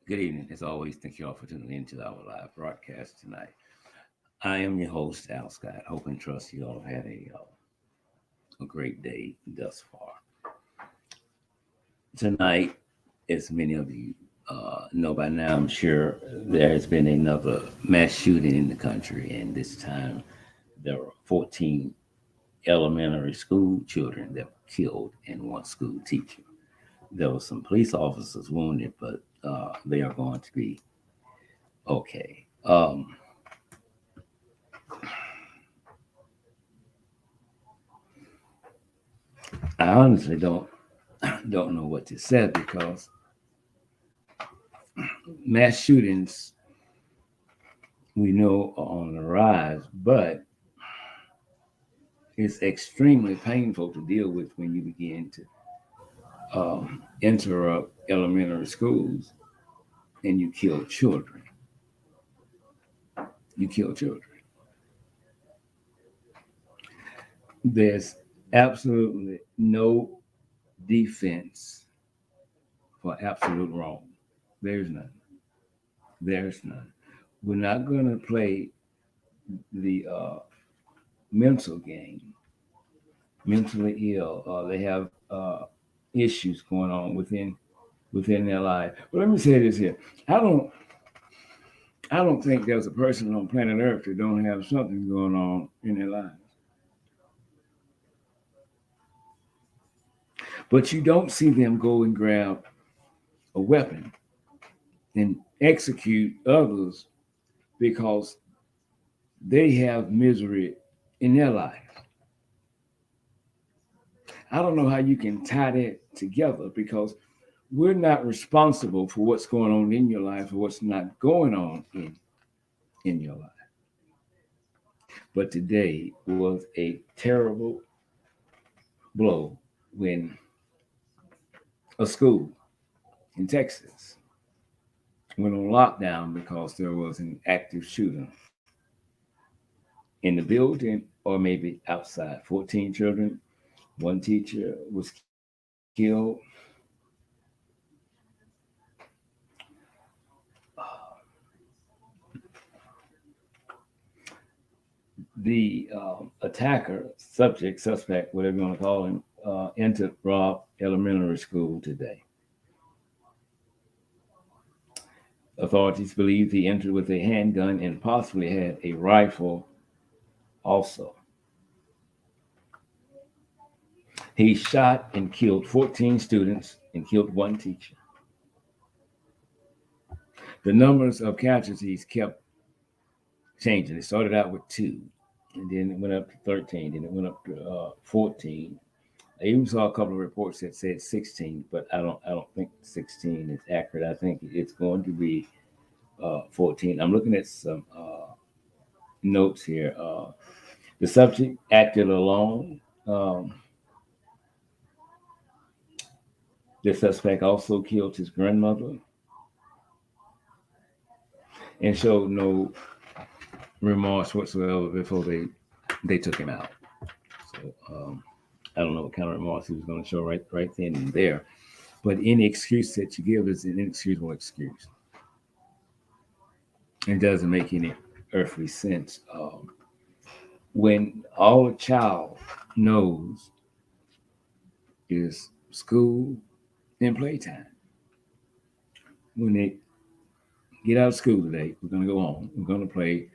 Good evening. As always, thank you all for tuning in to our live broadcast tonight. I am your host, Al Scott. Hope and trust you all have had a great day thus far. Tonight, as many of you know by now, I'm sure there has been another mass shooting in the country, and this time there were 14 elementary school children that were killed and one school teacher. There were some police officers wounded, but they are going to be okay. I honestly don't know what to say because mass shootings we know are on the rise, but it's extremely painful to deal with when you begin to interrupt elementary schools and you kill children. You kill children. There's absolutely no defense for absolute wrong. There's none. There's none. We're not going to play the mental game, mentally ill. They have issues going on within their life. But let me say this here: I don't I don't think there's a person on planet Earth that don't have something going on in their lives. But you don't see them go and grab a weapon and execute others because they have misery in their life. I don't know how you can tie that together because we're not responsible for what's going on in your life or what's not going on in your life. But today was a terrible blow when a school in Texas went on lockdown because there was an active shooter in the building or maybe outside. 14 children, one teacher was killed. The attacker, subject, suspect, whatever you want to call him, entered Robb Elementary School today. Authorities believe he entered with a handgun and possibly had a rifle also. He shot and killed 14 students and killed one teacher. The numbers of casualties kept changing. It started out with two, and then it went up to 13, then it went up to 14. I even saw a couple of reports that said 16, but I don't think 16 is accurate. I think it's going to be 14. I'm looking at some notes here. The subject acted alone. The suspect also killed his grandmother and showed no remorse whatsoever before they took him out. So I don't know what kind of remorse he was going to show right then and there. But any excuse that you give is an inexcusable excuse. It doesn't make any earthly sense. When all a child knows is school and playtime. When they get out of school today, we're going to go home. We're going to play.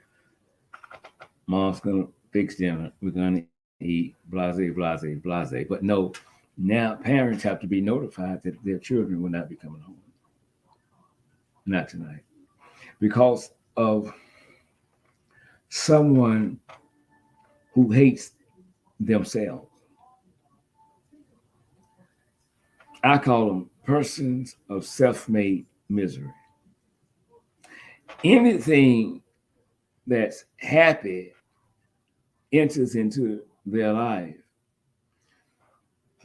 Mom's going to fix dinner. We're going to eat. Blase, blase, blase. But no, now parents have to be notified that their children will not be coming home. Not tonight. Because of someone who hates themselves. I call them persons of self-made misery. Anything that's happy enters into their life,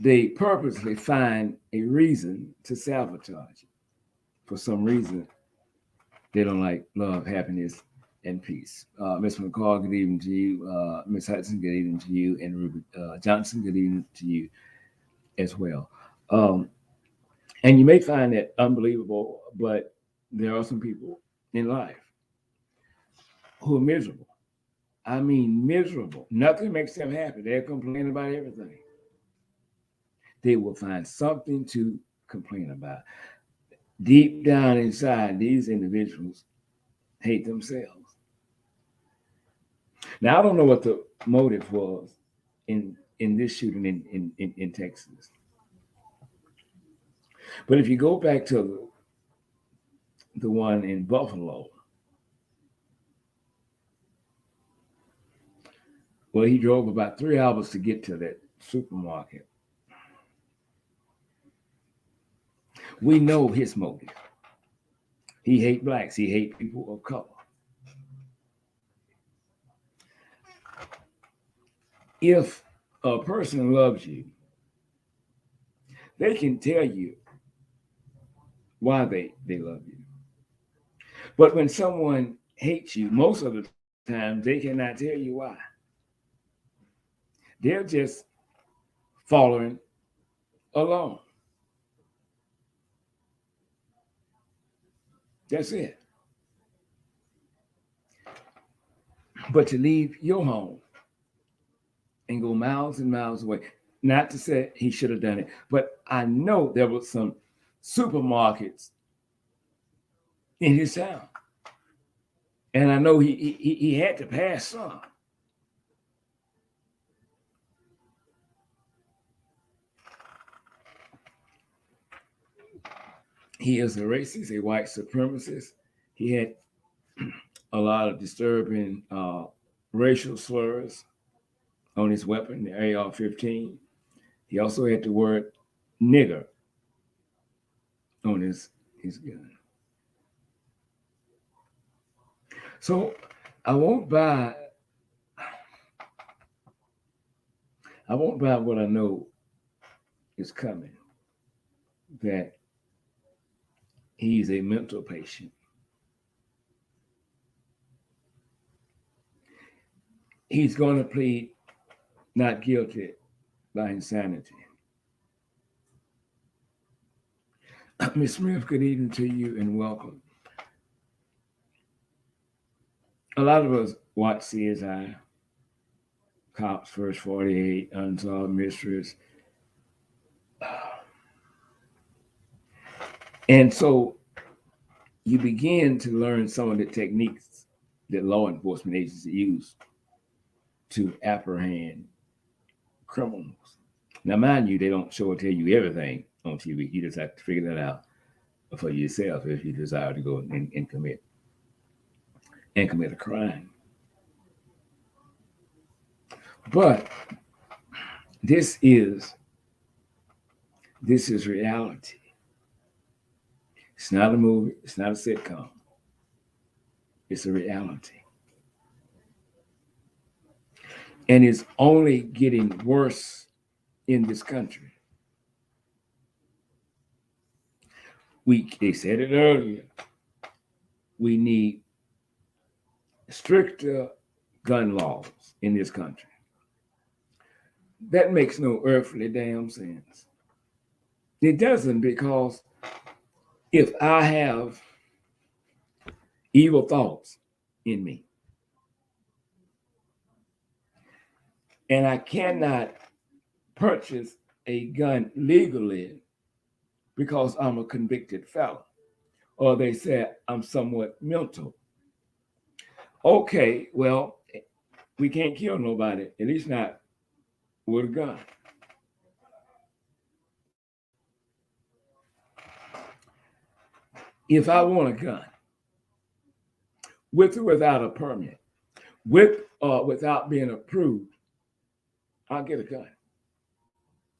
they purposely find a reason to sabotage it. For some reason, they don't like love, happiness, and peace. Ms. McCall, good evening to you. Ms. Hudson, good evening to you. And Ruby Johnson, good evening to you as well. And you may find that unbelievable, but there are some people in life who are miserable. I mean, miserable. Nothing makes them happy. They'll complain about everything. They will find something to complain about. Deep down inside, these individuals hate themselves. Now, I don't know what the motive was in this shooting in Texas. But if you go back to the one in Buffalo, well, he drove about 3 hours to get to that supermarket. We know his motive. He hate blacks. He hate people of color. If a person loves you, they can tell you why they love you. But when someone hates you, most of the time, they cannot tell you why. They're just following along. That's it. But to leave your home and go miles and miles away, not to say he should have done it, but I know there was some supermarkets in his town. And I know he had to pass some. He is a racist, a white supremacist. He had a lot of disturbing racial slurs on his weapon, the AR-15. He also had the word nigger on his gun. So I won't buy what I know is coming, that he's a mental patient. He's going to plead not guilty by insanity. Ms. Smith, good evening to you and welcome. A lot of us watch CSI, Cops First 48, Unsolved Mysteries. And so you begin to learn some of the techniques that law enforcement agencies use to apprehend criminals. Now, mind you, they don't show or tell you everything on TV. You just have to figure that out for yourself if you desire to go and commit a crime. But this is reality. It's not a movie. It's not a sitcom. It's a reality. And it's only getting worse in this country. They said it earlier. We need stricter gun laws in this country. That makes no earthly damn sense. It doesn't, because if I have evil thoughts in me and I cannot purchase a gun legally because I'm a convicted felon, or they said I'm somewhat mental. Okay, well, we can't kill nobody, at least not with a gun. If I want a gun, with or without a permit, with or without being approved, I'll get a gun.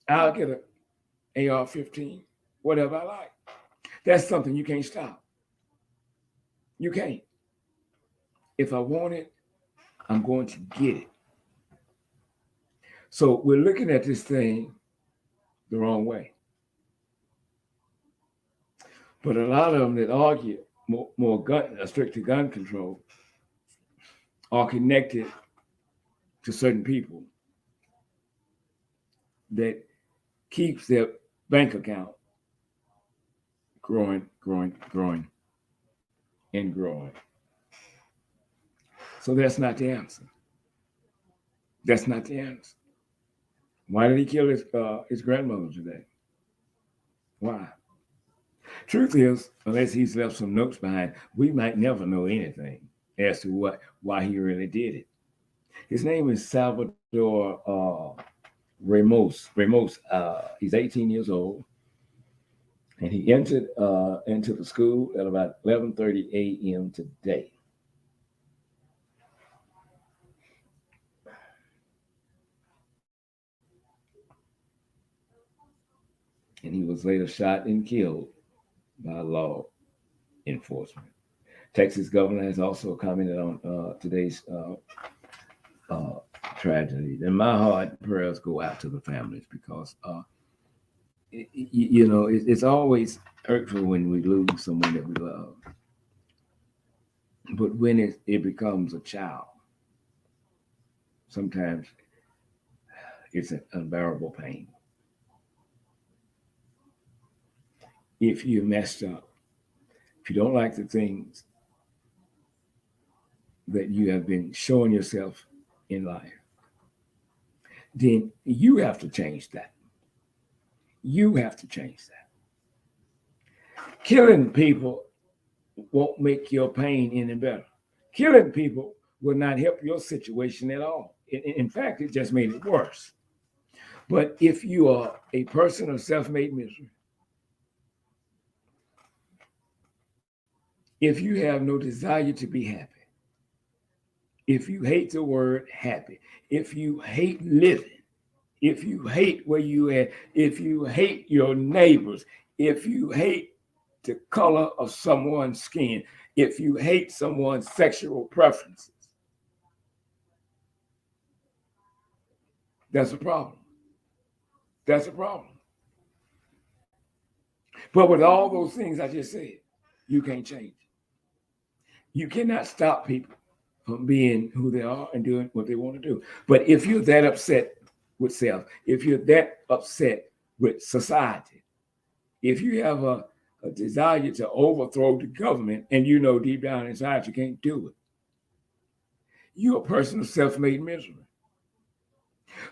I'll get an AR-15, whatever I like. That's something you can't stop. You can't. If I want it, I'm going to get it. So we're looking at this thing the wrong way. But a lot of them that argue more stricter gun control are connected to certain people that keeps their bank account growing. and growing. So that's not the answer. That's not the answer. Why did he kill his grandmother today? Why? Truth is, unless he's left some notes behind, we might never know anything as to why he really did it. His name is Salvador Ramos. He's 18 years old, and he entered into the school at about 11:30 a.m. today. And he was later shot and killed by law enforcement. Texas governor has also commented on today's uh, tragedy. And my heart and prayers go out to the families because, it's always hurtful when we lose someone that we love. But when it becomes a child, sometimes it's an unbearable pain. If you messed up, if you don't like the things that you have been showing yourself in life, then you have to change that. You have to change that. Killing people won't make your pain any better. Killing people will not help your situation at all. In fact, it just made it worse. But if you are a person of self-made misery, if you have no desire to be happy, if you hate the word happy, if you hate living, if you hate where you at, if you hate your neighbors, if you hate the color of someone's skin, if you hate someone's sexual preferences, that's a problem. That's a problem. But with all those things I just said, you can't change. You cannot stop people from being who they are and doing what they want to do. But if you're that upset with self, if you're that upset with society, if you have a desire to overthrow the government and you know deep down inside you can't do it, you're a person of self-made misery.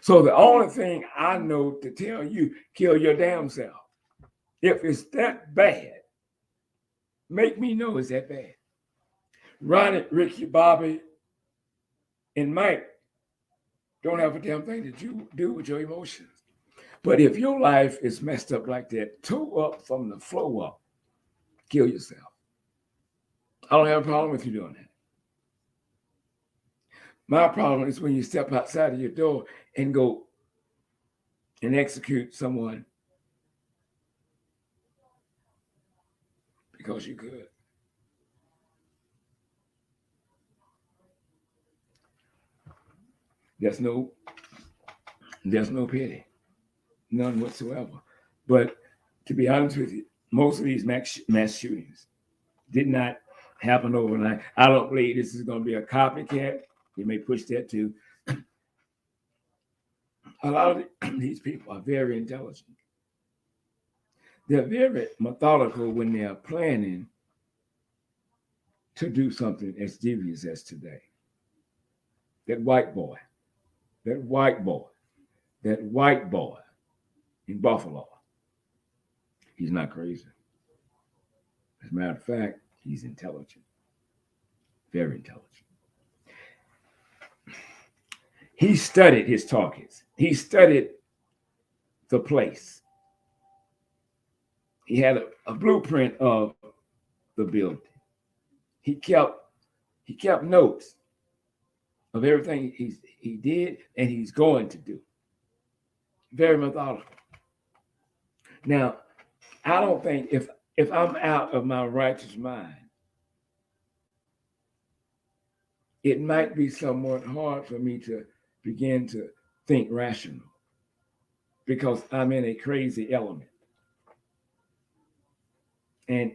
So the only thing I know to tell you, kill your damn self. If it's that bad, make me know it's that bad. Ronnie, Ricky, Bobby, and Mike don't have a damn thing to do with your emotions. But if your life is messed up like that, toe up from the floor up, kill yourself. I don't have a problem with you doing that. My problem is when you step outside of your door and go and execute someone because you could. There's no pity, none whatsoever. But to be honest with you, most of these mass shootings did not happen overnight. I don't believe this is going to be a copycat. They may push that too. A lot of these people are very intelligent. They're very methodical when they're planning to do something as devious as today. That white boy, that white boy, that white boy in Buffalo, he's not crazy. As a matter of fact, he's intelligent, very intelligent. He studied his targets. He studied the place. He had a blueprint of the building. He kept notes of everything he did and he's going to do. Very methodical. Now, I don't think if I'm out of my righteous mind, it might be somewhat hard for me to begin to think rational because I'm in a crazy element. And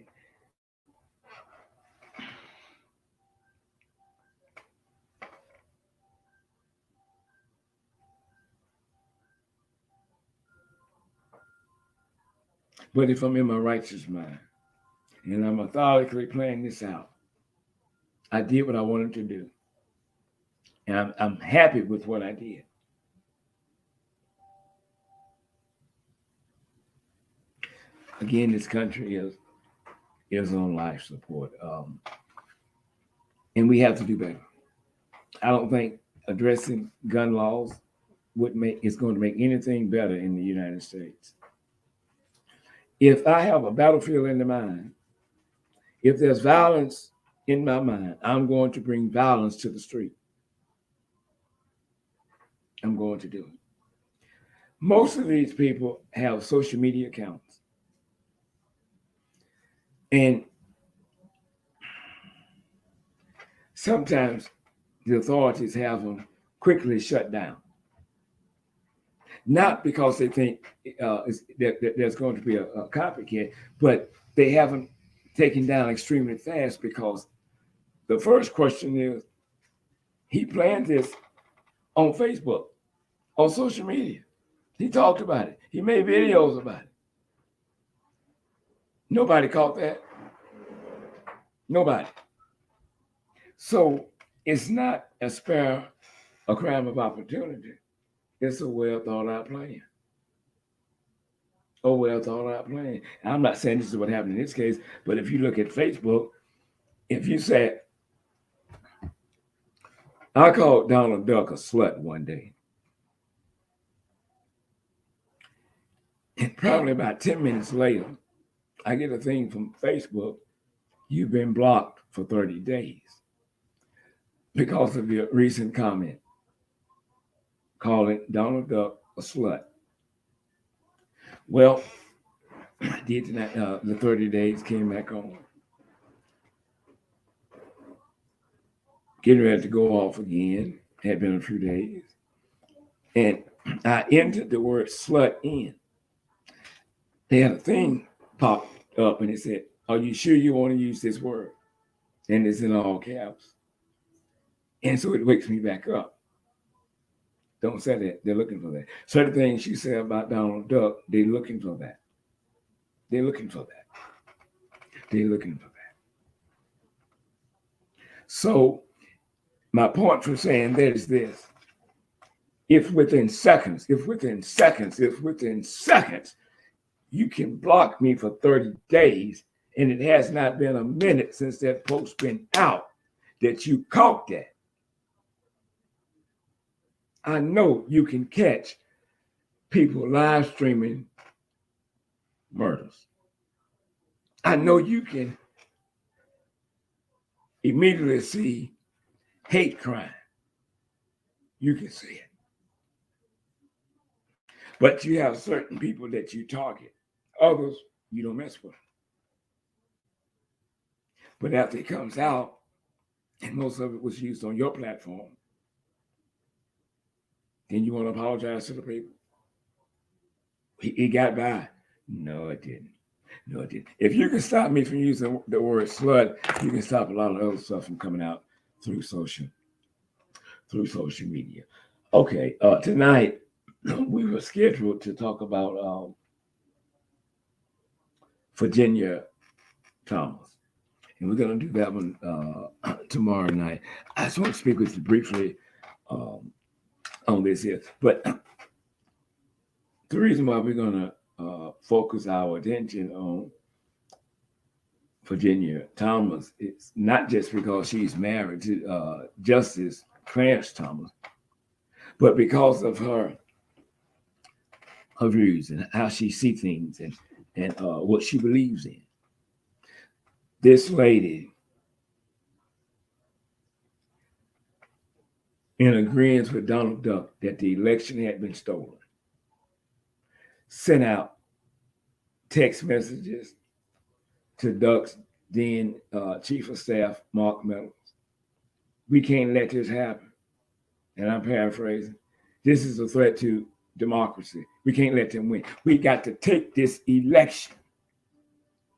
but if I'm in my righteous mind and I'm methodically playing this out, I did what I wanted to do. And I'm happy with what I did. Again, this country is on life support. And we have to do better. I don't think addressing gun laws would make is going to make anything better in the United States. If I have a battlefield in the mind, if there's violence in my mind, I'm going to bring violence to the street. I'm going to do it. Most of these people have social media accounts. And sometimes the authorities have them quickly shut down. Not because they think that there's going to be a copycat, but they have them taken down extremely fast because the first question is, he planned this on Facebook, on social media. He talked about it. He made videos about it. Nobody caught that. Nobody. So it's not a crime of opportunity. It's a well thought out plan. A well thought out plan. I'm not saying this is what happened in this case, but if you look at Facebook, if you said, I called Donald Duck a slut one day, and probably about 10 minutes later, I get a thing from Facebook, you've been blocked for 30 days because of your recent comment calling Donald Duck a slut. Well, I did that. The 30 days came back on. Getting ready to go off again. Had been a few days. And I entered the word slut in. They had a thing popped up and it said, are you sure you want to use this word? And it's in all caps. And so it wakes me back up. Don't say that. They're looking for that. Certain things you say about Donald Duck, they're looking for that. They're looking for that. They're looking for that. So my point for saying that is this. If within seconds, you can block me for 30 days, and it has not been a minute since that post been out, that you caught that, I know you can catch people live streaming murders. I know you can immediately see hate crime. You can see it. But you have certain people that you target. Others, you don't mess with. But after it comes out, and most of it was used on your platform, then you want to apologize to the people. It got by. No, it didn't. No, it didn't. If you can stop me from using the word slut, you can stop a lot of other stuff from coming out through social media. Okay, tonight we were scheduled to talk about Virginia Thomas, and we're going to do that one tomorrow night. I just want to speak with you briefly on this here, but the reason why we're going to focus our attention on Virginia Thomas is not just because she's married to Justice Clarence Thomas, but because of her views and how she sees things and what she believes in. This lady, in agreement with Donald Duck that the election had been stolen, sent out text messages to Duck's then Chief of Staff, Mark Meadows. We can't let this happen. And I'm paraphrasing. This is a threat to democracy. We can't let them win. We got to take this election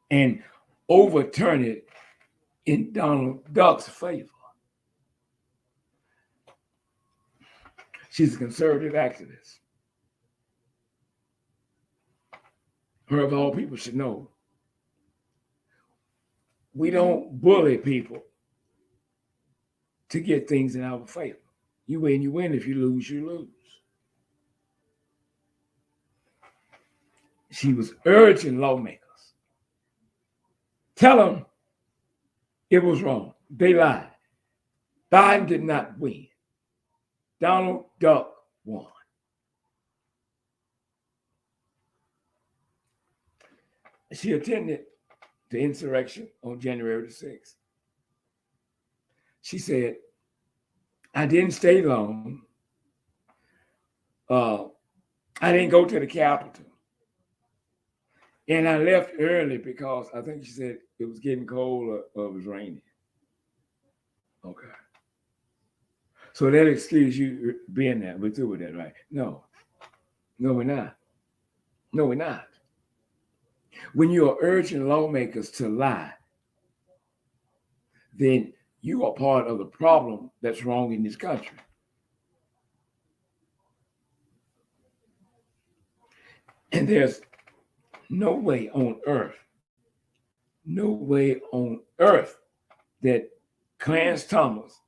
and overturn it in Donald Duck's favor. She's a conservative activist. Her, of all people, should know. We don't bully people to get things in our favor. You win, you win. If you lose, you lose. She was urging lawmakers, tell them it was wrong. They lied. Biden did not win. Donald Duck won. She attended the insurrection on January the 6th. She said, I didn't stay long. I didn't go to the Capitol. And I left early because I think she said it was getting cold or it was raining. Okay. So that excuse you being there. We're through with that, right? No. No, we're not. No, we're not. When you are urging lawmakers to lie, then you are part of the problem that's wrong in this country. And there's no way on earth that Clarence Thomas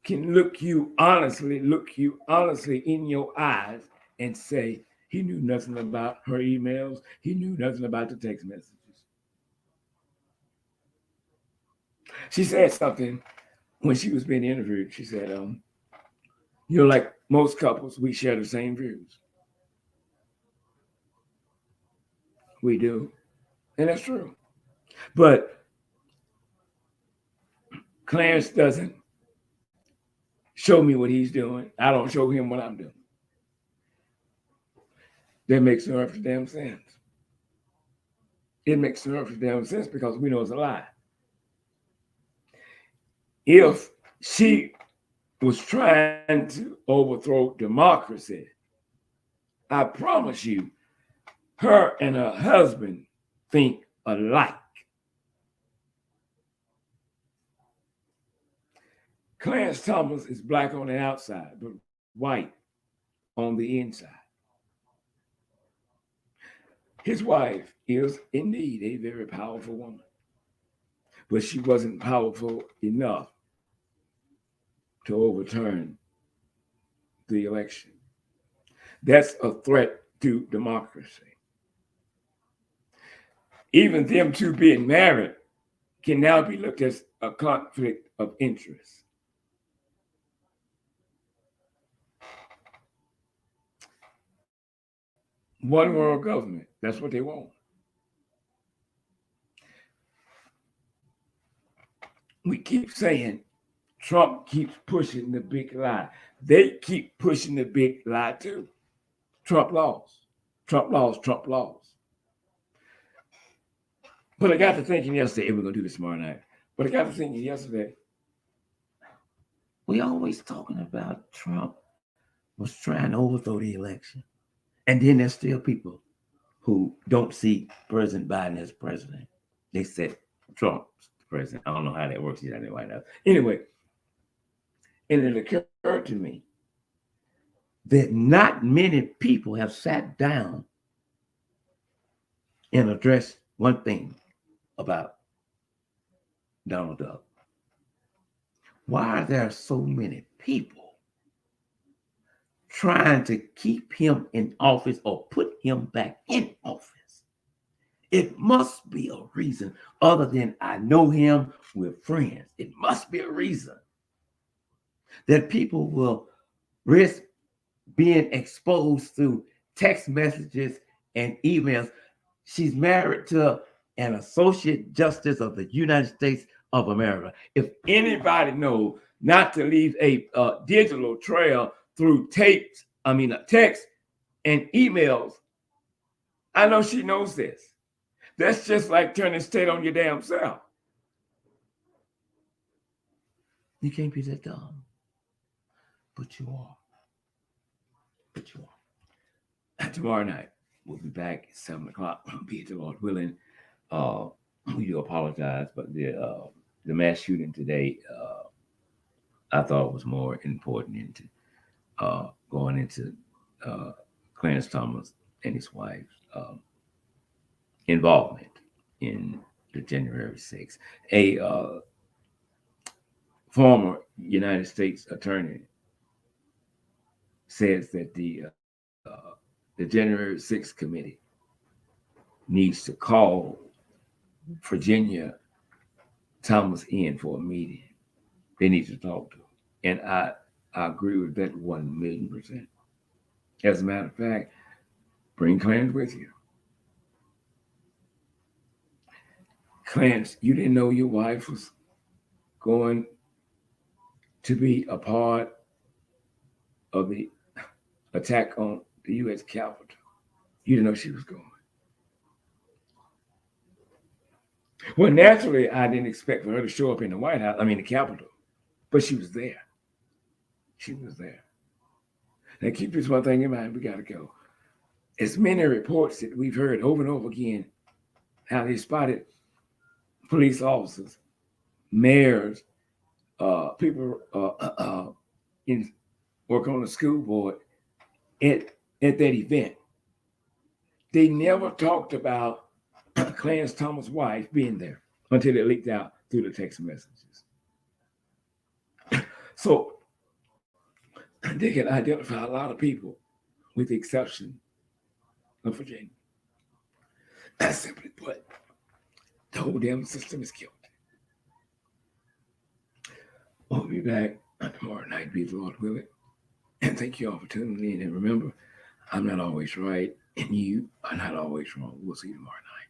can look you honestly in your eyes and say he knew nothing about her emails. He knew nothing about the text messages. She said something when she was being interviewed. She said, like most couples, we share the same views. We do. And that's true. But Clarence doesn't show me what he's doing. I don't show him what I'm doing. That makes no damn sense. It makes no damn sense because we know it's a lie. If she was trying to overthrow democracy, I promise you, her and her husband think alike. Clarence Thomas is black on the outside, but white on the inside. His wife is indeed a very powerful woman, but she wasn't powerful enough to overturn the election. That's a threat to democracy. Even them two being married can now be looked at as a conflict of interest. One world government, that's what they want. We keep saying Trump keeps pushing the big lie. They keep pushing the big lie too. Trump laws, Trump laws, Trump laws. But I got to thinking yesterday, we're going to do this tomorrow night. But I got to thinking yesterday, we always talking about Trump was trying to overthrow the election. And then there's still people who don't see President Biden as president. They said Trump's president. I don't know how that works. He's out in the White House. Anyway, and it occurred to me that not many people have sat down and addressed one thing about Donald Duck. Why are there so many people trying to keep him in office or put him back in office? It must be a reason other than I know him, we're friends. It must be a reason that people will risk being exposed through text messages and emails. She's married to an associate justice of the United States of America. If anybody knows not to leave a digital trail through text and emails, I know she knows this. That's just like turning state on your damn self. You can't be that dumb. But you are. But you are. Tomorrow night, we'll be back at 7 o'clock. Be it the Lord willing. We do apologize, but the mass shooting today, I thought was more important into going into Clarence Thomas and his wife's involvement in the January 6th. former United States attorney says that the January 6th committee needs to call Virginia Thomas in for a meeting. They need to talk to him. And I agree with that 1,000,000%. As a matter of fact, bring Clarence with you. Clarence, you didn't know your wife was going to be a part of the attack on the U.S. Capitol. You didn't know she was going. Well, naturally, I didn't expect for her to show up in the White House, the Capitol, but she was there. She was there. Now, keep this one thing in mind, we got to go. As many reports that we've heard over and over again, how they spotted police officers, mayors, people in work on the school board at that event. They never talked about Clarence Thomas' wife being there until it leaked out through the text messages. So they can identify a lot of people, with the exception of Virginia. Simply put, the whole damn system is killed. We'll be back tomorrow night, be the Lord willing. And thank you all for tuning in. And remember, I'm not always right, and you are not always wrong. We'll see you tomorrow night.